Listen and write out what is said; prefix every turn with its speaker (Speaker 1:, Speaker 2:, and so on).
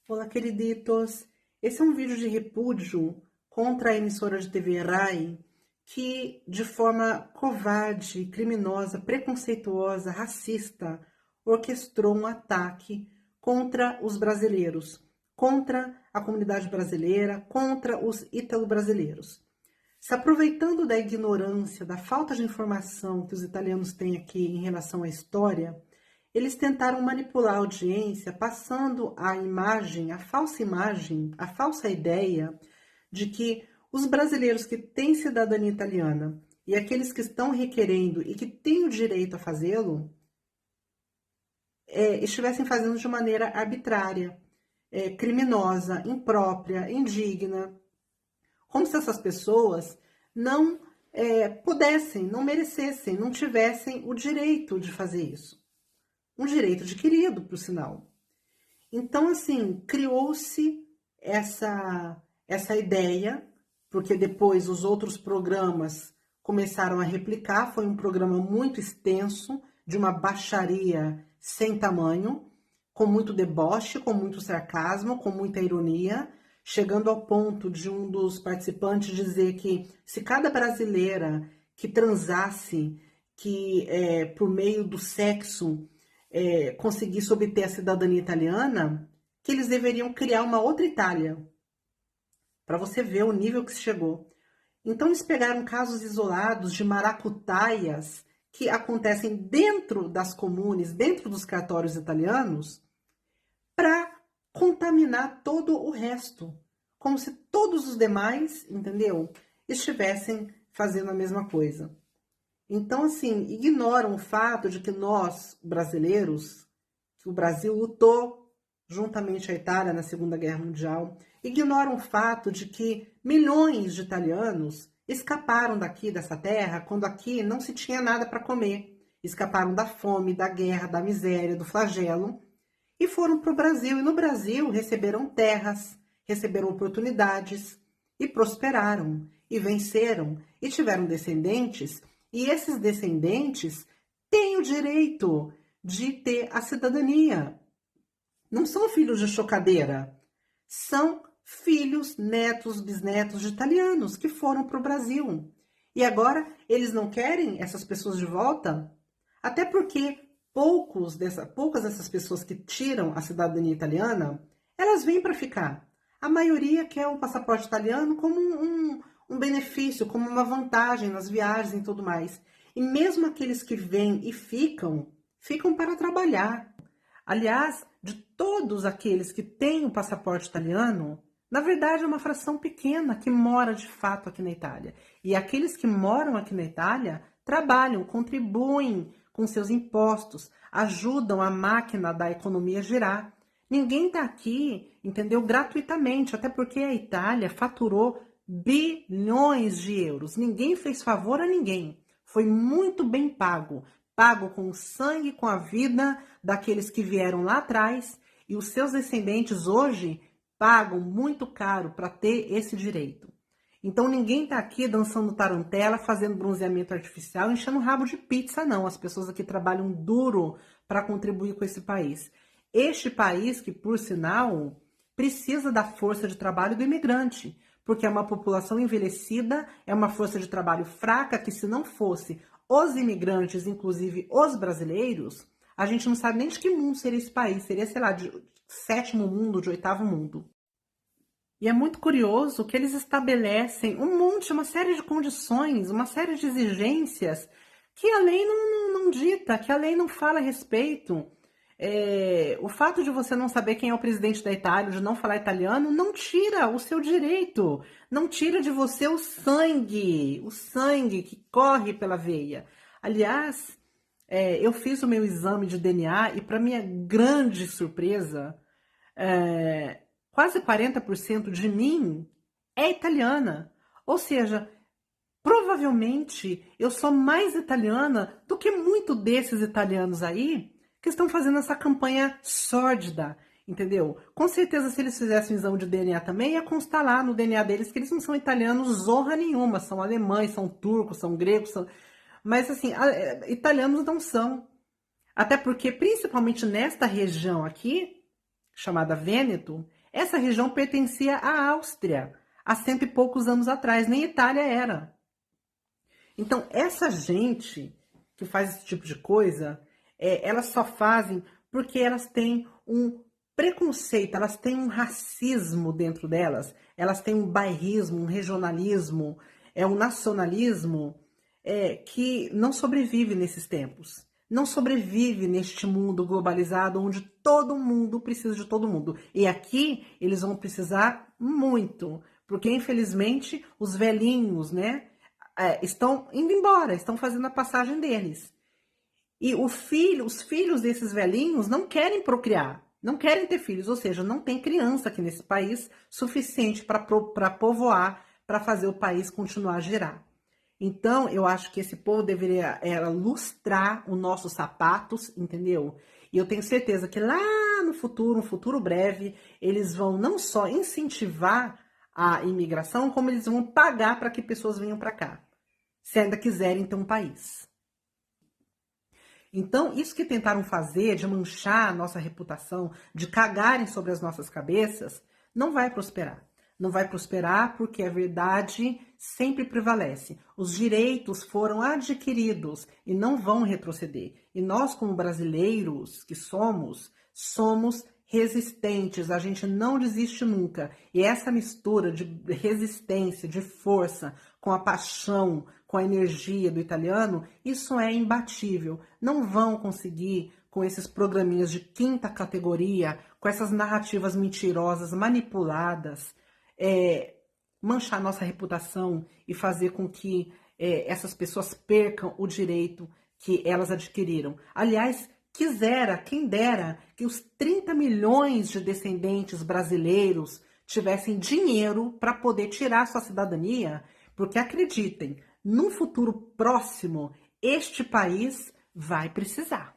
Speaker 1: Olá, queriditos. Esse é um vídeo de repúdio contra a emissora de TV Rai, que, de forma covarde, criminosa, preconceituosa, racista, orquestrou um ataque contra os brasileiros, contra a comunidade brasileira, contra os ítalo-brasileiros. Se aproveitando da ignorância, da falta de informação que os italianos têm aqui em relação à história, eles tentaram manipular a audiência, passando a imagem, a falsa ideia de que os brasileiros que têm cidadania italiana e aqueles que estão requerendo e que têm o direito a fazê-lo, estivessem fazendo de maneira arbitrária, criminosa, imprópria, indigna, como se essas pessoas não pudessem, não merecessem, não tivessem o direito de fazer isso. Um direito adquirido, por sinal. Então, assim, criou-se essa ideia, porque depois os outros programas começaram a replicar, foi um programa muito extenso, de uma baixaria sem tamanho, com muito deboche, com muito sarcasmo, com muita ironia, chegando ao ponto de um dos participantes dizer que se cada brasileira que transasse, que por meio do sexo conseguisse obter a cidadania italiana, que eles deveriam criar uma outra Itália, para você ver o nível que se chegou. Então eles pegaram casos isolados de maracutaias que acontecem dentro das comunes, dentro dos cartórios italianos, para contaminar todo o resto, como se todos os demais, entendeu, estivessem fazendo a mesma coisa. Então, assim, ignoram o fato de que nós, brasileiros, que o Brasil lutou juntamente à Itália na Segunda Guerra Mundial, ignoram o fato de que milhões de italianos escaparam daqui, dessa terra, quando aqui não se tinha nada para comer. Escaparam da fome, da guerra, da miséria, do flagelo, e foram para o Brasil. E no Brasil receberam terras, receberam oportunidades, e prosperaram, e venceram, e tiveram descendentes. E esses descendentes têm o direito de ter a cidadania. Não são filhos de chocadeira, são filhos, netos, bisnetos de italianos que foram para o Brasil. E agora eles não querem essas pessoas de volta? Até porque poucas dessas pessoas que tiram a cidadania italiana, elas vêm para ficar. A maioria quer o passaporte italiano como um benefício, como uma vantagem nas viagens e tudo mais. E mesmo aqueles que vêm e ficam para trabalhar. Aliás, de todos aqueles que têm o passaporte italiano, na verdade é uma fração pequena que mora de fato aqui na Itália. E aqueles que moram aqui na Itália trabalham, contribuem com seus impostos, ajudam a máquina da economia a girar. Ninguém está aqui, entendeu, gratuitamente, até porque a Itália faturou bilhões de euros. Ninguém fez favor a ninguém. Foi muito bem pago. Pago com o sangue, com a vida daqueles que vieram lá atrás. E os seus descendentes hoje pagam muito caro para ter esse direito. Então ninguém está aqui dançando tarantela, fazendo bronzeamento artificial, enchendo rabo de pizza, não. As pessoas aqui trabalham duro para contribuir com esse país. Este país que, por sinal, precisa da força de trabalho do imigrante, porque é uma população envelhecida, é uma força de trabalho fraca que, se não fosse os imigrantes, inclusive os brasileiros, a gente não sabe nem de que mundo seria esse país. Seria, sei lá, de sétimo mundo, de oitavo mundo. E é muito curioso que eles estabelecem uma série de condições, uma série de exigências que a lei não dita, que a lei não fala a respeito. O fato de você não saber quem é o presidente da Itália, de não falar italiano, não tira o seu direito, não tira de você o sangue que corre pela veia. Aliás, eu fiz o meu exame de DNA e, para minha grande surpresa, quase 40% de mim é italiana. Ou seja, provavelmente eu sou mais italiana do que muito desses italianos aí que estão fazendo essa campanha sórdida, entendeu? Com certeza, se eles fizessem um exame de DNA também, ia constar lá no DNA deles que eles não são italianos zorra nenhuma, são alemães, são turcos, são gregos, mas assim, italianos não são. Até porque, principalmente nesta região aqui, chamada Vêneto, essa região pertencia à Áustria há cento e poucos anos atrás, nem Itália era. Então, essa gente que faz esse tipo de coisa, elas só fazem porque elas têm um preconceito, elas têm um racismo dentro delas, elas têm um bairrismo, um regionalismo, um nacionalismo que não sobrevive nesses tempos. Não sobrevive neste mundo globalizado onde todo mundo precisa de todo mundo. E aqui eles vão precisar muito, porque infelizmente os velhinhos, né, estão indo embora, estão fazendo a passagem deles. E os filhos desses velhinhos não querem procriar, não querem ter filhos, ou seja, não tem criança aqui nesse país suficiente para povoar, para fazer o país continuar a girar. Então, eu acho que esse povo deveria lustrar os nossos sapatos, entendeu? E eu tenho certeza que lá no futuro, um futuro breve, eles vão não só incentivar a imigração, como eles vão pagar para que pessoas venham para cá, se ainda quiserem ter um país. Então, isso que tentaram fazer, de manchar a nossa reputação, de cagarem sobre as nossas cabeças, não vai prosperar. Não vai prosperar porque a verdade sempre prevalece. Os direitos foram adquiridos e não vão retroceder. E nós, como brasileiros que somos resistentes, a gente não desiste nunca. E essa mistura de resistência, de força, com a paixão, com a energia do italiano, isso é imbatível. Não vão conseguir, com esses programinhas de quinta categoria, com essas narrativas mentirosas, manipuladas, manchar nossa reputação e fazer com que essas pessoas percam o direito que elas adquiriram. Aliás, quem dera que os 30 milhões de descendentes brasileiros tivessem dinheiro para poder tirar sua cidadania, porque acreditem, num futuro próximo, este país vai precisar.